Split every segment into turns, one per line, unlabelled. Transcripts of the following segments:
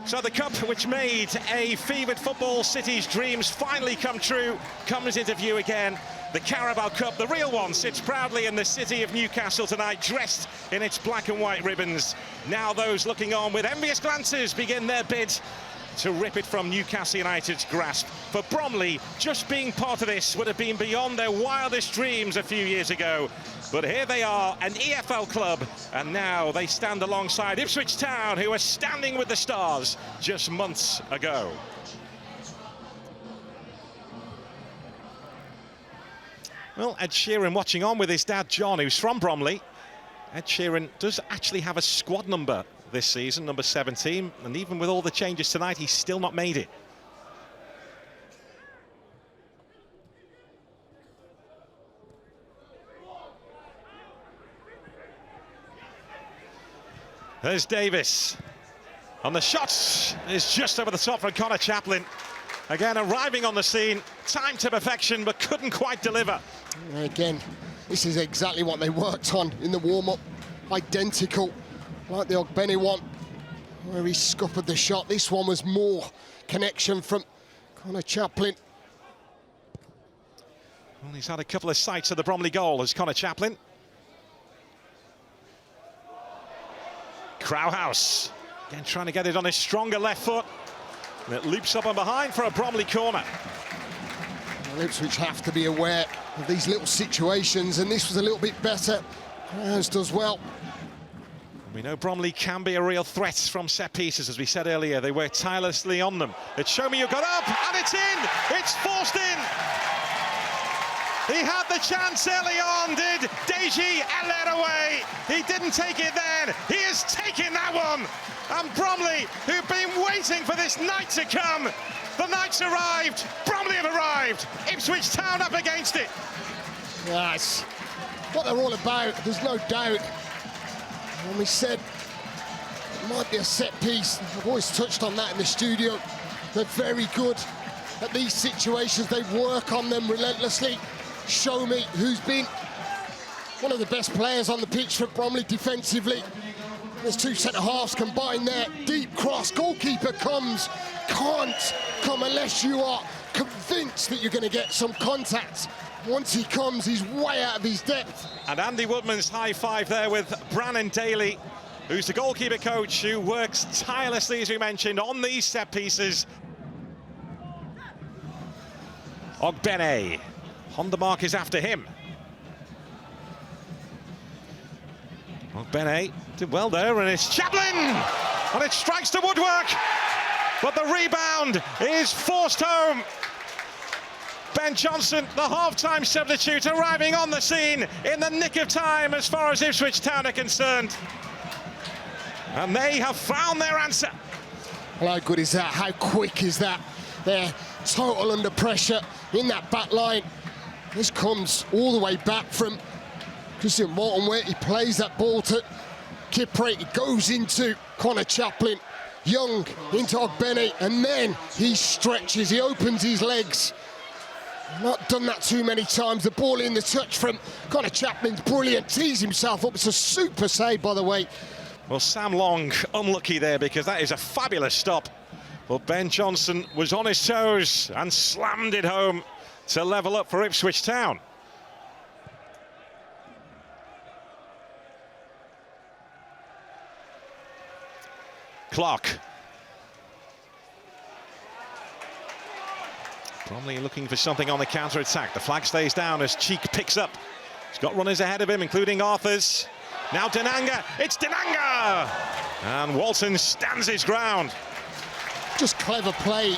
So the cup which made a fevered football city's dreams finally come true comes into view again. The Carabao Cup, the real one, sits proudly in the city of Newcastle tonight, dressed in its black and white ribbons. Now those looking on with envious glances begin their bid to rip it from Newcastle United's grasp. For Bromley, just being part of this would have been beyond their wildest dreams a few years ago. But here they are, an EFL club, and now they stand alongside Ipswich Town, who were standing with the stars just months ago. Well, Ed Sheeran watching on with his dad John, who's from Bromley. Ed Sheeran does actually have a squad number this season, number 17, and even with all the changes tonight, he's still not made it. There's Davis. On the shots is just over the top from Connor Chaplin. Again, arriving on the scene, timed to perfection, but couldn't quite deliver.
Again, this is exactly what they worked on in the warm-up. Identical, like the Ogbene one, where he scuppered the shot. This one was more connection from Connor Chaplin.
Well, he's had a couple of sights of the Bromley goal as Connor Chaplin. Crowhouse, again trying to get it on his stronger left foot. And it loops up and behind for a Bromley corner.
Well, Ipswich have to be aware of these little situations, and this was a little bit better. Crowhouse does well.
We know Bromley can be a real threat from set pieces, as we said earlier. They work tirelessly on them. It's show me you got up, and it's in! It's forced in! He had the chance early on, did Deji and led away. He didn't take it then. He has taken that one. And Bromley, who've been waiting for this night to come, the night's arrived. Bromley have arrived. Ipswich Town up against it.
Yes, what they're all about, there's no doubt. When we said it might be a set piece, I've always touched on that in the studio. They're very good at these situations. They work on them relentlessly. Show me who's been one of the best players on the pitch for Bromley defensively. There's two centre-halves combined there. Deep cross, goalkeeper comes. Can't come unless you are convinced that you're going to get some contact. Once he comes, he's way out of his depth.
And Andy Woodman's high five there with Brannon Daly, who's the goalkeeper coach, who works tirelessly, as we mentioned, on these set pieces. Ogbene. Honda Mark is after him. Ogbene did well there, and it's Chaplin! And it strikes the woodwork, but the rebound is forced home. Ben Johnson, the half-time substitute, arriving on the scene in the nick of time as far as Ipswich Town are concerned. And they have found their answer.
Well, how good is that? How quick is that? They're total under pressure in that back line. This comes all the way back from Christian Morton, where he plays that ball to Kipre. It goes into Connor Chaplin. Young into Ogbene, and then he stretches, he opens his legs. Not done that too many times. The ball in the touch from Connor Chaplin's brilliant. Tees himself up. It's a super save, by the way.
Well, Sam Long unlucky there, because that is a fabulous stop. Well, Ben Johnson was on his toes and slammed it home to level up for Ipswich Town. Clark. Bromley looking for something on the counter-attack. The flag stays down as Cheek picks up. He's got runners ahead of him, including Arthurs. Now Denanga. It's Denanga! And Walton stands his ground.
Just clever play.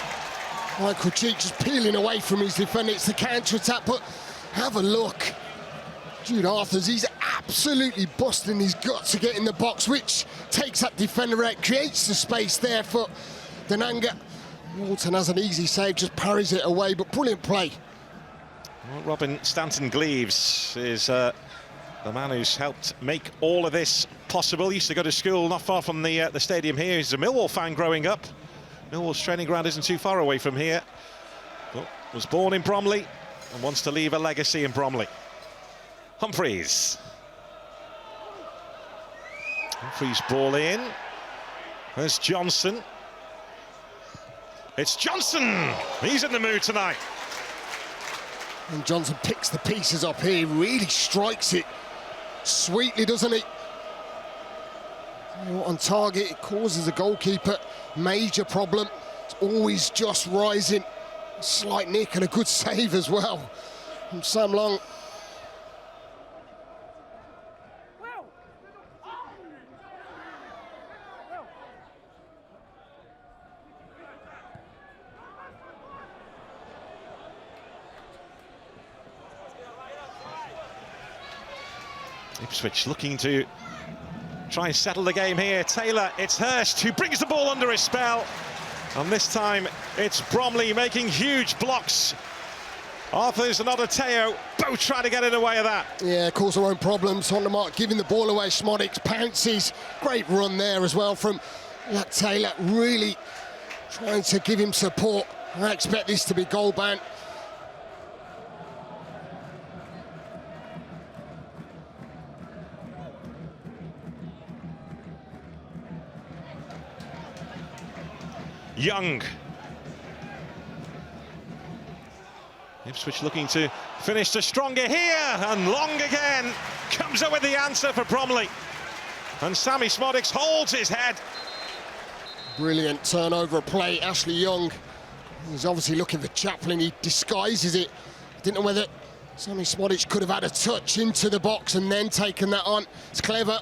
Michael Cheek just peeling away from his defender. It's the counter-attack, but have a look. Jude Arthurs, he's absolutely busting his guts to get in the box, which takes that defender out, creates the space there for Denanga. Walton has an easy save, just parries it away, but brilliant play.
Well, Robin Stanton-Gleaves is the man who's helped make all of this possible. He used to go to school not far from the stadium here. He's a Millwall fan growing up. Millwall's training ground isn't too far away from here. But was born in Bromley and wants to leave a legacy in Bromley. Humphreys. Humphreys ball in. There's Johnson. It's Johnson. He's in the mood tonight.
And Johnson picks the pieces up here, really strikes it sweetly, doesn't he? On target, it causes the goalkeeper major problem. It's always just rising. Slight nick and a good save as well from Sam Long.
Ipswich looking to try and settle the game here. Taylor, it's Hurst who brings the ball under his spell. And this time it's Bromley making huge blocks. Arthurs and Odoteo both trying to get in the way of that.
Yeah, cause their own problems on the mark, giving the ball away. Smodics pounces. Great run there as well from Taylor, really trying to give him support. I expect this to be goal bound.
Young. Ipswich looking to finish the stronger here, and Long again comes up with the answer for Bromley. And Sammy Smodics holds his head.
Brilliant turnover play, Ashley Young. He's obviously looking for Chaplin, he disguises it. Didn't know whether Sammy Smodics could have had a touch into the box and then taken that on. It's clever.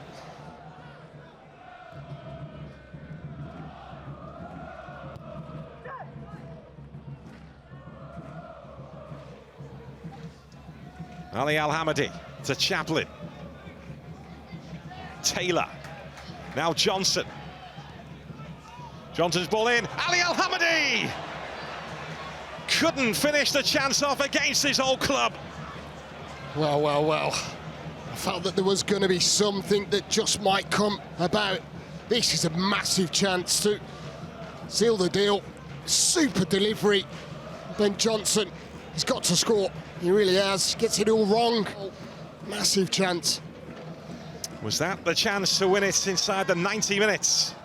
Ali Al-Hamadi to Chaplin. Taylor. Now Johnson. Johnson's ball in. Ali Al-Hamadi! Couldn't finish the chance off against his old club.
Well, well, well. I felt that there was going to be something that just might come about. This is a massive chance to seal the deal. Super delivery. Ben Johnson has got to score. He really has. Gets it all wrong. Massive chance.
Was that the chance to win it inside the 90 minutes?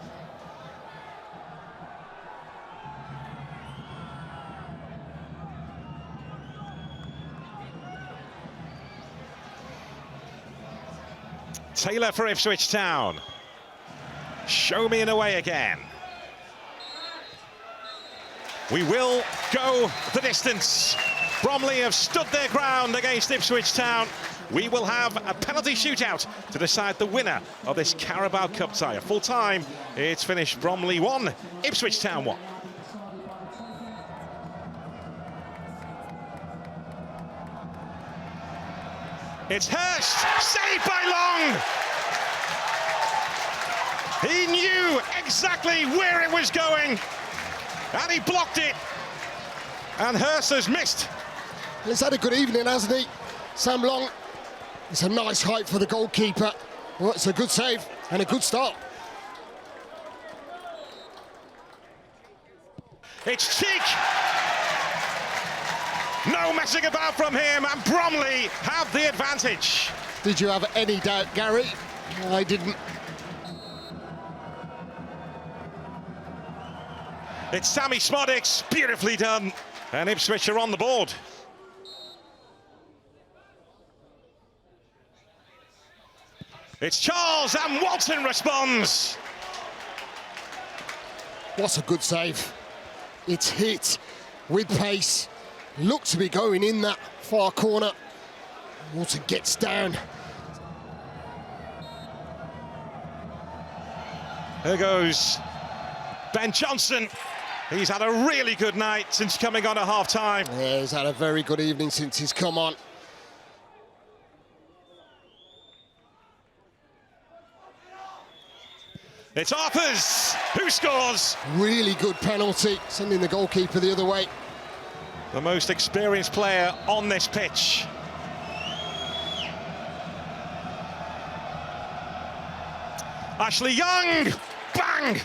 Taylor for Ipswich Town. Show me in a way again. We will go the distance. Bromley have stood their ground against Ipswich Town. We will have a penalty shootout to decide the winner of this Carabao Cup tie. At full time, it's finished Bromley 1, Ipswich Town 1. It's Hurst, saved by Long. He knew exactly where it was going, and he blocked it. And Hurst has missed.
He's had a good evening, hasn't he? Sam Long. It's a nice height for the goalkeeper. Well, it's a good save and a good start.
It's Cheek. No messing about from him, and Bromley have the advantage.
Did you have any doubt, Gary? I didn't.
It's Sammy Smodics, beautifully done. And Ipswich are on the board. It's Charles, and Walton responds.
What a good save. It's hit with pace. Looked to be going in that far corner. Walton gets down.
There goes Ben Johnson. He's had a really good night since coming on at half-time.
Yeah, he's had a very good evening since he's come on.
It's Arthurs who scores.
Really good penalty, sending the goalkeeper the other way.
The most experienced player on this pitch. Ashley Young, bang!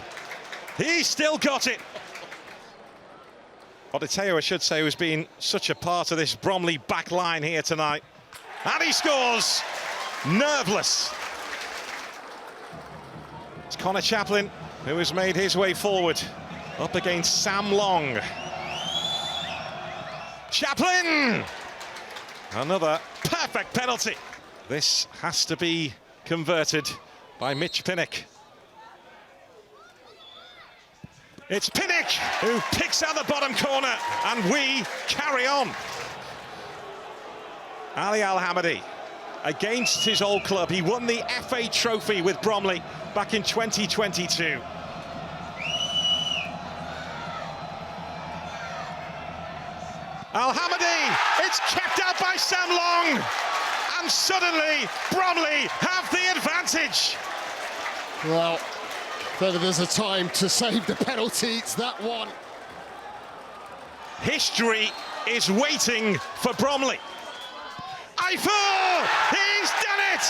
He's still got it. Odoteo, I should say, has been such a part of this Bromley back line here tonight. And he scores, nerveless. It's Connor Chaplin who has made his way forward. up against Sam Long. Chaplin! Another perfect penalty. This has to be converted by Mitch Pinnock. It's Pinnock who picks out the bottom corner, and we carry on. Ali Al-Hamadi, against his old club. He won the FA Trophy with Bromley back in 2022. Al-Hamadi, it's kept out by Sam Long, and suddenly Bromley have the advantage.
Well, whether there's a time to save the penalty, it's that one.
History is waiting for Bromley. Eiffel! He's done it!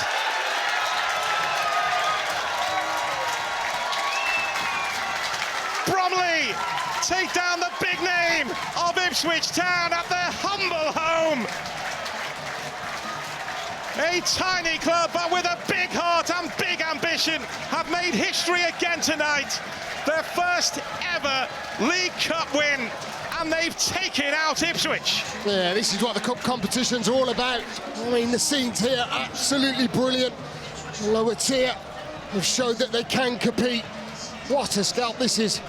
Bromley take down the big name of Ipswich Town at their humble home. A tiny club, but with a big heart and big ambition, have made history again tonight. Their first ever League Cup win, and they've taken out Ipswich.
Yeah, this is what the cup competition's all about. I mean, the scenes here, absolutely brilliant. Lower tier have showed that they can compete. What a scalp this is.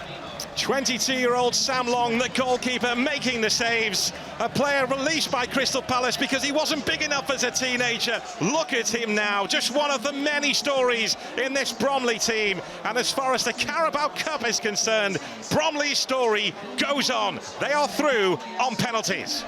22-year-old Sam Long, the goalkeeper, making the saves. A player released by Crystal Palace because he wasn't big enough as a teenager. Look at him now, just one of the many stories in this Bromley team. And as far as the Carabao Cup is concerned, Bromley's story goes on. They are through on penalties.